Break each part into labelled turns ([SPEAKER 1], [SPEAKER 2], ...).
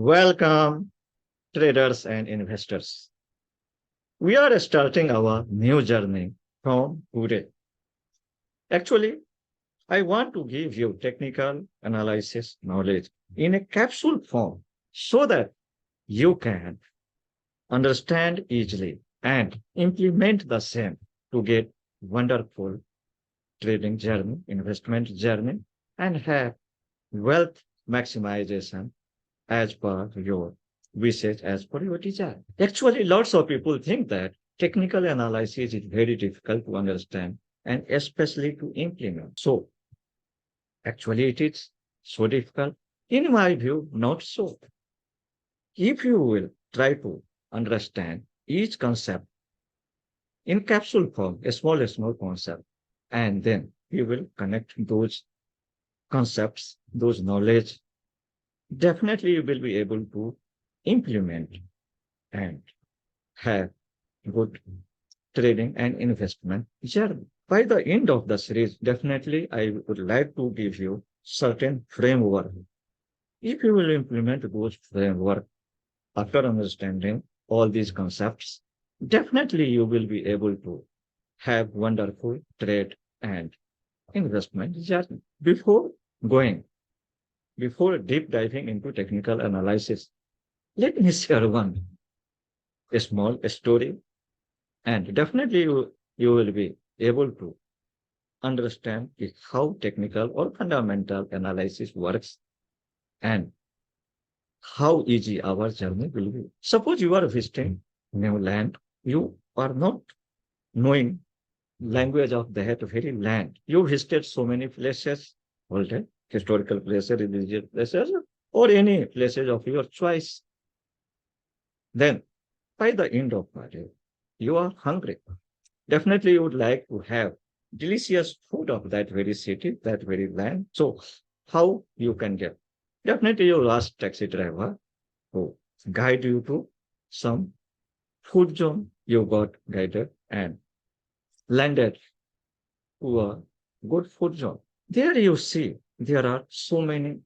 [SPEAKER 1] Welcome, traders and investors. We are starting our new journey from today. Actually, I want to give you technical analysis knowledge in a capsule form so that you can understand easily and implement the same to get wonderful trading journey, investment journey, and have wealth maximization as per your wishes, as per your desire. Actually, lots of people think that technical analysis is very difficult to understand and especially to implement. So, actually, it is so difficult. In my view, not so. If you will try to understand each concept in capsule form, a small concept, and then you will connect those concepts, those knowledge, definitely you will be able to implement and have good trading and investment journey. By the end of the series, definitely I would like to give you certain framework. If you will implement those framework after understanding all these concepts, definitely you will be able to have wonderful trade and investment journey. Going, before deep diving into technical analysis, let me share one small story and definitely you will be able to understand how technical or fundamental analysis works and how easy our journey will be. Suppose you are visiting new land, you are not knowing language of that very land. You visited so many places, already, historical places, religious places, or any places of your choice. Then, by the end of the day, you are hungry. Definitely, you would like to have delicious food of that very city, that very land. So, how you can get? Definitely, you ask taxi driver to guide you to some food zone. You got guided and landed to a good food zone. There you see there are so many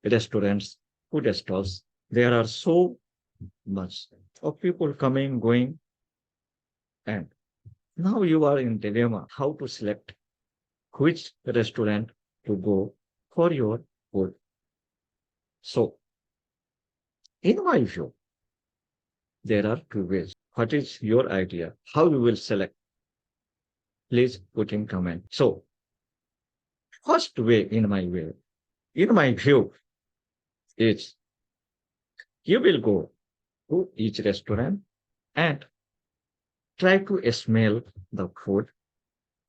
[SPEAKER 1] restaurants, food stalls. There are so much of people coming, going, and now you are in dilemma how to select which restaurant to go for your food. So, in my view, there are two ways. What is your idea? How you will select? Please put in comment. So, first way, in my view, is you will go to each restaurant and try to smell the food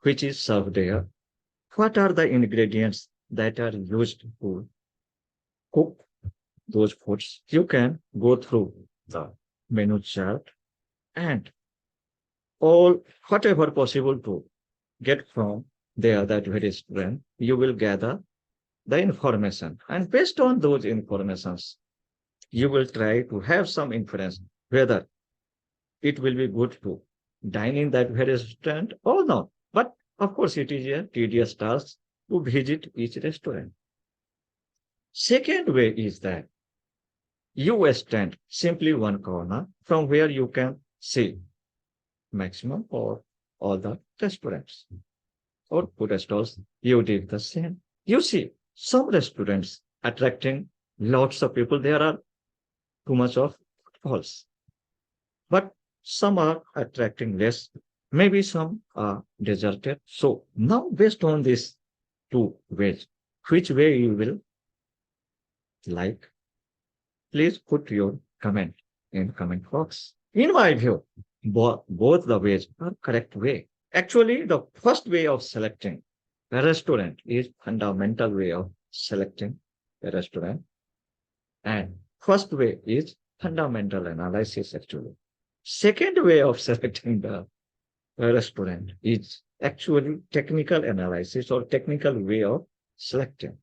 [SPEAKER 1] which is served there. What are the ingredients that are used to cook those foods? You can go through the menu chart and all whatever possible to get from there that very restaurant, you will gather the information. And based on those informations, you will try to have some inference whether it will be good to dine in that very restaurant or not. But of course, it is a tedious task to visit each restaurant. Second way is that you stand simply one corner from where you can see maximum or all the restaurants or food stalls. You did the same. You see some restaurants attracting lots of people. There are too much of footfalls, but some are attracting less. Maybe some are deserted. So now based on these two ways, which way you will like, please put your comment in comment box. In my view, both the ways are correct way. Actually, the first way of selecting a restaurant is fundamental way of selecting a restaurant. And first way is fundamental analysis actually. Second way of selecting the restaurant is actually technical analysis or technical way of selecting.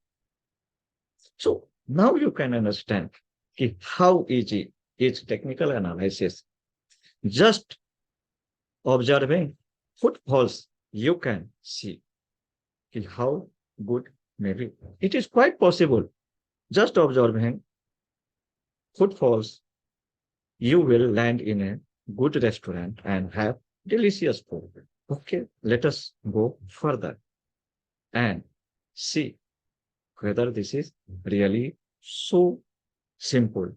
[SPEAKER 1] So now you can understand how easy is technical analysis. Just observing footfalls, you can see how good maybe. It is quite possible. Just observing footfalls, you will land in a good restaurant and have delicious food. Okay, let us go further and see whether this is really so simple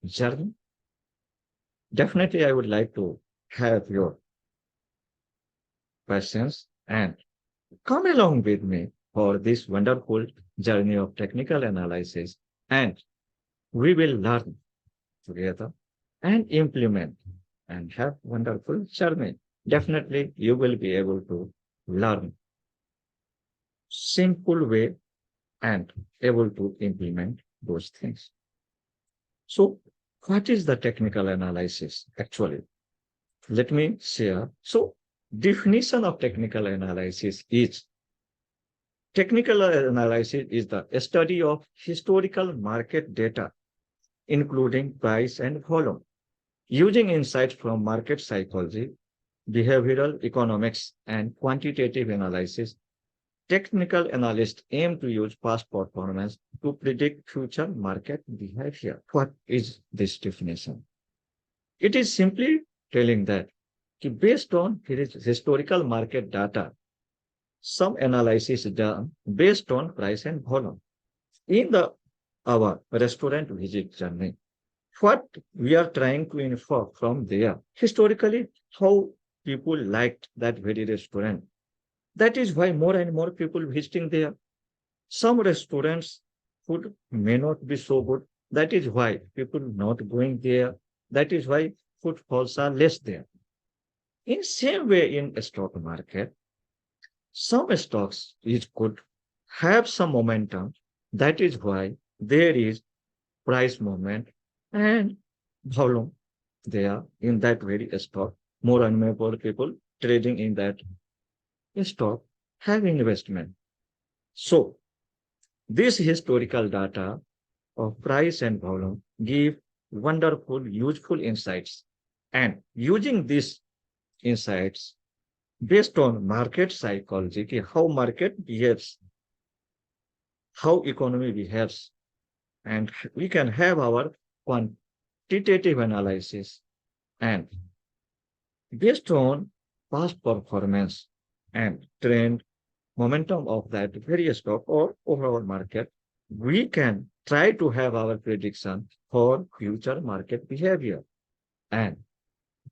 [SPEAKER 1] journey. Definitely, I would like to have your questions and come along with me for this wonderful journey of technical analysis, and we will learn together and implement and have wonderful journey. Definitely, you will be able to learn simple way and able to implement those things. So, what is the technical analysis actually? Let me share. So, definition of technical analysis is technical analysis is the study of historical market data, including price and volume, using insights from market psychology, behavioral economics, and quantitative analysis. Technical analysts aim to use past performance to predict future market behavior. What is this definition? It is simply telling that based on historical market data, some analysis is done based on price and volume. In the our restaurant visit journey, what we are trying to infer from there, historically, how people liked that very restaurant. That is why more and more people visiting there. Some restaurants food may not be so good. That is why people not going there. That is why footfalls are less there. In same way in a stock market, some stocks is could have some momentum. That is why there is price movement and volume there in that very stock. More and more people trading in that stock have investment. So this historical data of price and volume give wonderful, useful insights. And using these insights based on market psychology, how market behaves, how economy behaves, and we can have our quantitative analysis and based on past performance and trend momentum of that various stock or overall market, we can try to have our prediction for future market behavior. And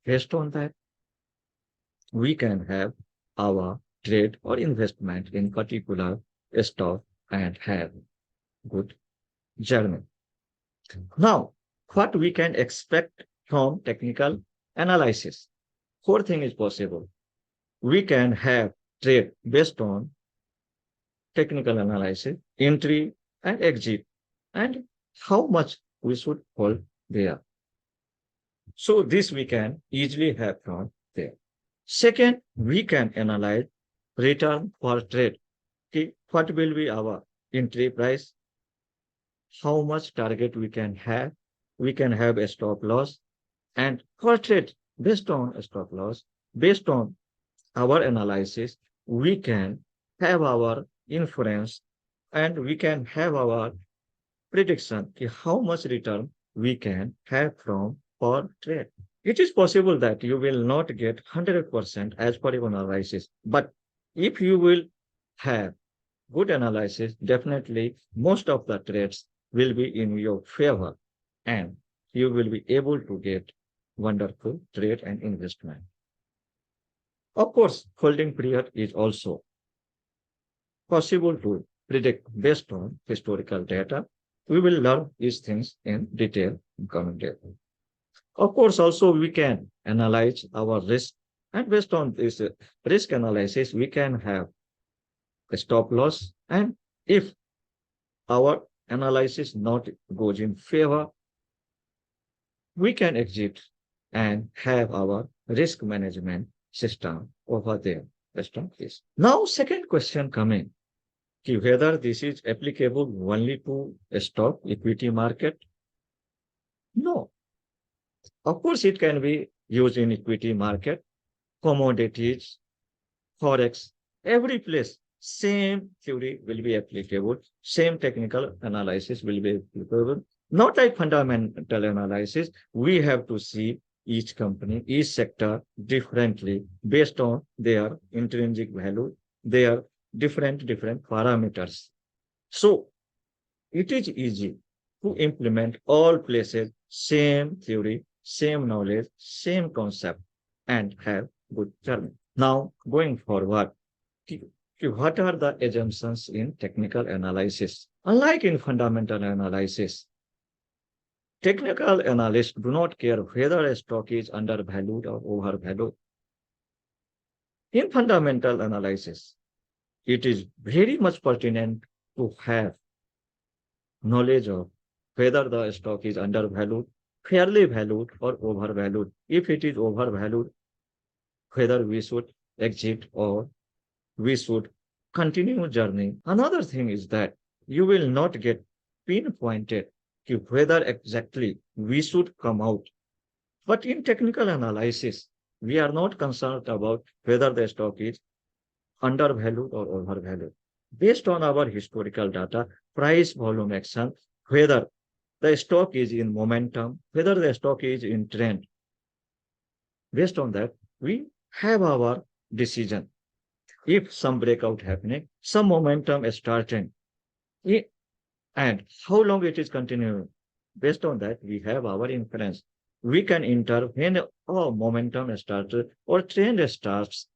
[SPEAKER 1] based on that, we can have our trade or investment in particular stock and have good journey. Now, what we can expect from technical analysis? Four things is possible. We can have trade based on technical analysis, entry and exit, and how much we should hold there. So this we can easily have from there. Second, we can analyze return per trade. Okay, what will be our entry price? How much target we can have? We can have a stop loss and per trade based on a stop loss, based on our analysis, we can have our inference and we can have our prediction how much return we can have from per trade. It is possible that you will not get 100% as per your analysis, but if you will have good analysis, definitely most of the trades will be in your favor and you will be able to get wonderful trade and investment. Of course, holding period is also possible to predict based on historical data. We will learn these things in detail in coming days. Of course, also we can analyze our risk, and based on this risk analysis, we can have a stop loss. And if our analysis not goes in favor, we can exit and have our risk management system over there. Based on this. Now, second question coming, whether this is applicable only to a stock equity market? No. Of course, it can be used in equity market, commodities, forex, every place. Same theory will be applicable. Same technical analysis will be applicable. Not like fundamental analysis, we have to see each company, each sector differently based on their intrinsic value, their different parameters. So it is easy to implement all places, same theory, same knowledge, same concept, and have good journey. Now, going forward, ki- what are the assumptions in technical analysis? Unlike in fundamental analysis, technical analysts do not care whether a stock is undervalued or overvalued. In fundamental analysis, it is very much pertinent to have knowledge of whether the stock is undervalued, fairly valued, or overvalued. If it is overvalued, whether we should exit or we should continue journey. Another thing is that you will not get pinpointed to whether exactly we should come out. But in technical analysis, we are not concerned about whether the stock is undervalued or overvalued. Based on our historical data, price volume action, whether the stock is in momentum, whether the stock is in trend, based on that, we have our decision. If some breakout happening, some momentum is starting, i- and how long it is continuing, based on that, we have our inference. We can enter when momentum starts or trend starts.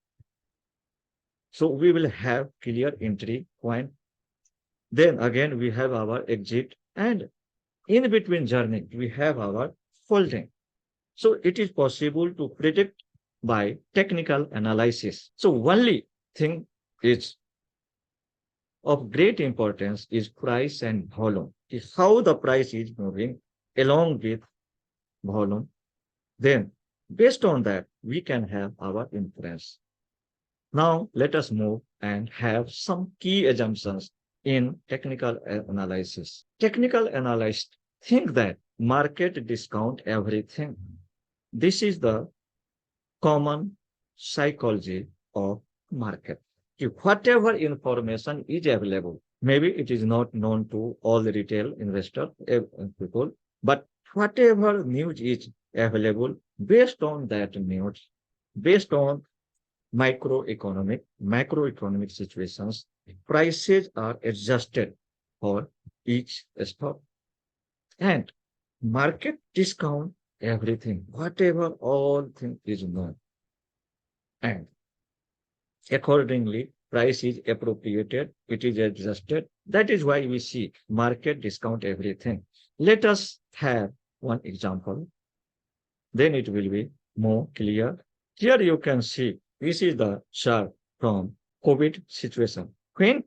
[SPEAKER 1] So we will have clear entry point. Then again, we have our exit, and in between journey, we have our holding. So it is possible to predict by technical analysis. So only thing is of great importance is price and volume. Is how the price is moving along with volume. Then based on that, we can have our inference. Now let us move and have some key assumptions in technical analysis. Technical analysts think that market discount everything. This is the common psychology of market. Whatever information is available, maybe it is not known to all the retail investor people, but whatever news is available based on that news, based on macroeconomic situations, prices are adjusted for each stock and market discount everything, whatever all thing is known. And accordingly, price is appropriated, it is adjusted. That is why we see market discount everything. Let us have one example, then it will be more clear. Here you can see this is the chart from COVID situation. When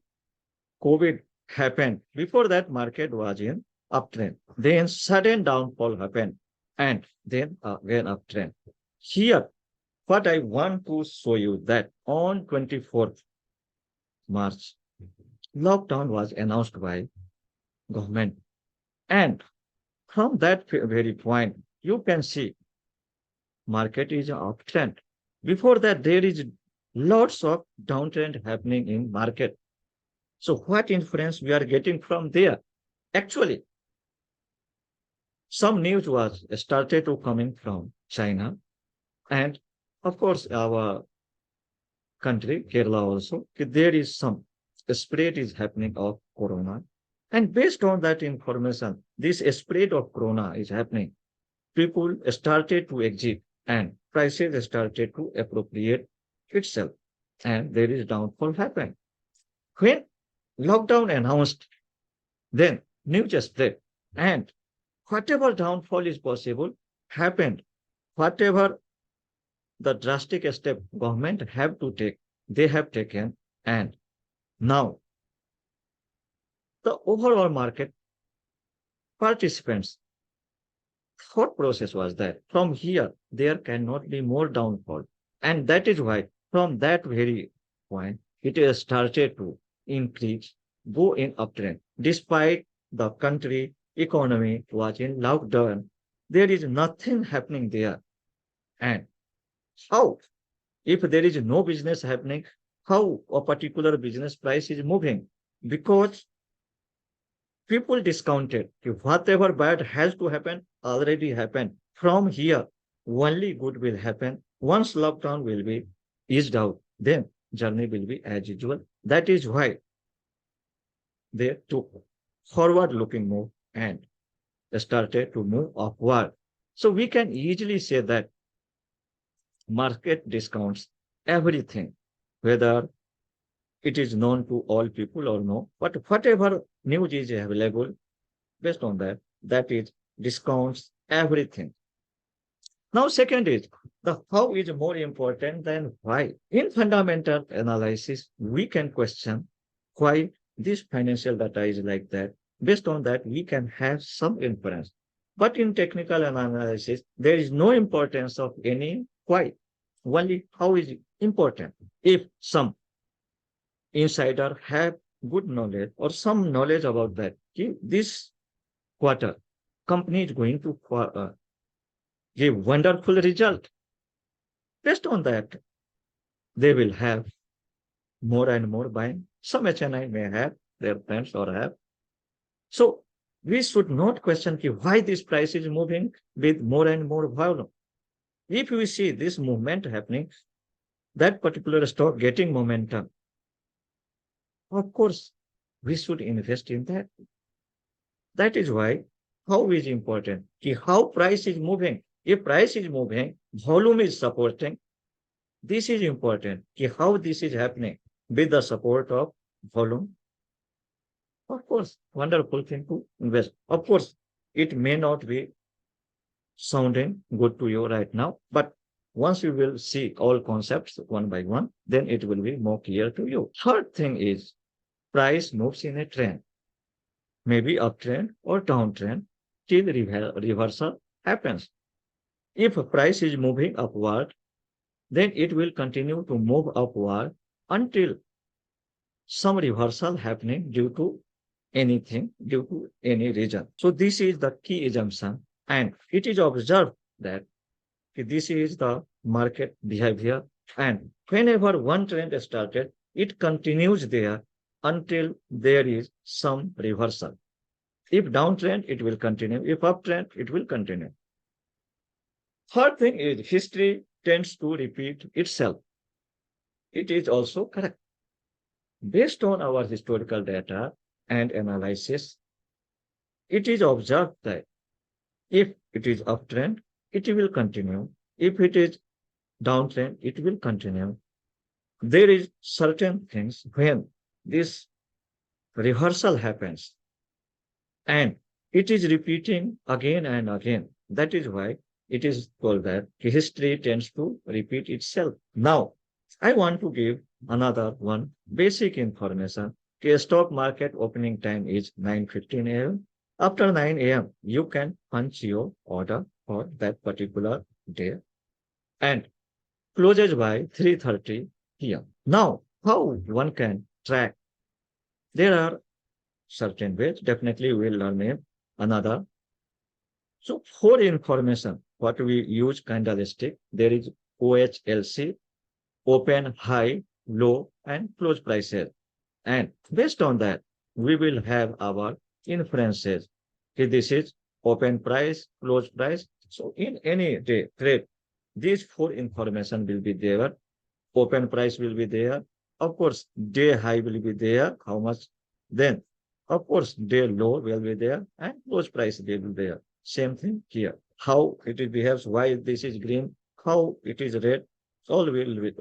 [SPEAKER 1] COVID happened, before that market was in uptrend. Then sudden downfall happened and then again uptrend. Here, what I want to show you that on 24th March, lockdown was announced by government. And from that very point, you can see market is uptrend. Before that, there is lots of downtrend happening in market. So what inference we are getting from there? Actually, some news was started to coming from China, and of course our country, Kerala also, there is some spread is happening of corona. And based on that information, this spread of corona is happening. People started to exit and prices started to appropriate itself. And there is downfall happened. When lockdown announced, then news spread. And whatever downfall is possible happened. Whatever the drastic step government have to take, they have taken. And now the overall market participants thought process was that from here there cannot be more downfall. And that is why from that very point it has started to increase, go in uptrend. Despite the country economy was in lockdown, there is nothing happening there. And how? If there is no business happening, how a particular business price is moving? Because People discounted. If whatever bad has to happen already happened. From here, only good will happen. Once lockdown will be eased out, then journey will be as usual. That is why they took forward-looking move and started to move upward. So we can easily say that market discounts everything, whether it is known to all people or no, but whatever news is available based on that, that is discounts everything. Now, second is the how is more important than why. In fundamental analysis, we can question why this financial data is like that. Based on that, we can have some inference. But in technical analysis, there is no importance of any why. Only how is important. If some insider have good knowledge or some knowledge about that, this quarter company is going to give wonderful result. Based on that, they will have more and more buying. Some HNI may have their friends or have. So we should not question why this price is moving with more and more volume. If we see this movement happening, that particular stock getting momentum, of course, we should invest in that. That is why how is important. How price is moving. If price is moving, volume is supporting. This is important. How this is happening with the support of volume. Of course, wonderful thing to invest. Of course, it may not be sounding good to you right now, but once you will see all concepts one by one, then it will be more clear to you. Third thing is price moves in a trend, maybe uptrend or downtrend till reversal happens. If price is moving upward, then it will continue to move upward until some reversal happening due to anything, due to any reason. So this is the key assumption. And it is observed that this is the market behavior. And whenever one trend is started, it continues there until there is some reversal. If downtrend, it will continue. If uptrend, it will continue. Third thing is history tends to repeat itself. It is also correct. Based on our historical data and analysis, it is observed that if it is uptrend, it will continue. If it is downtrend, it will continue. There is certain things when this reversal happens and it is repeating again and again. That is why it is called that history tends to repeat itself. Now, I want to give another one basic information. The stock market opening time is 9:15 a.m. After 9 a.m., you can punch your order for that particular day and closes by 3:30 p.m. Now, how one can track? There are certain ways. Definitely, we'll learn in another. So, for information, what we use candlestick, there is OHLC, open, high, low, and close prices. And based on that, we will have our inferences. Okay, this is open price, close price. So in any day trade, these four information will be there. Open price will be there. Of course, day high will be there. How much? Then, of course, day low will be there, and close price will be there. Same thing here. How it behaves, why this is green, how it is red, all will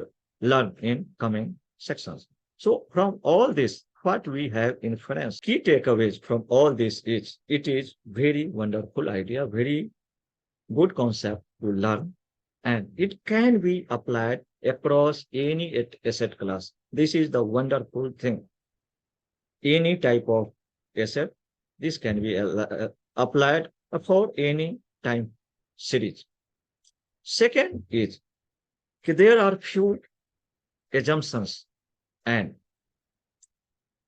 [SPEAKER 1] learn in coming sections. So from all this, what we have inference, key takeaways from all this is, it is very wonderful idea, very good concept to learn, and it can be applied across any asset class. This is the wonderful thing. Any type of asset, this can be applied for any time series. Second is, there are few assumptions, and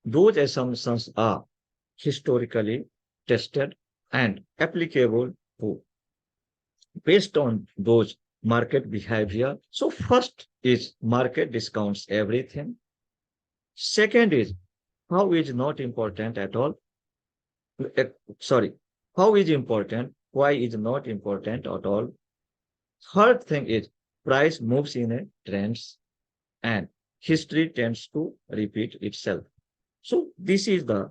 [SPEAKER 1] those assumptions are historically tested and applicable to based on those market behavior. So first is market discounts everything. Second is how is not important at all. Sorry, how is important, why is not important at all. Third thing is price moves in a trends and history tends to repeat itself. So this is the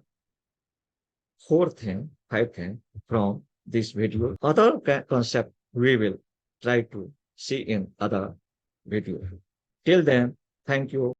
[SPEAKER 1] fourth thing, fifth thing from this video. Other concept we will try to see in other video. Till then, thank you.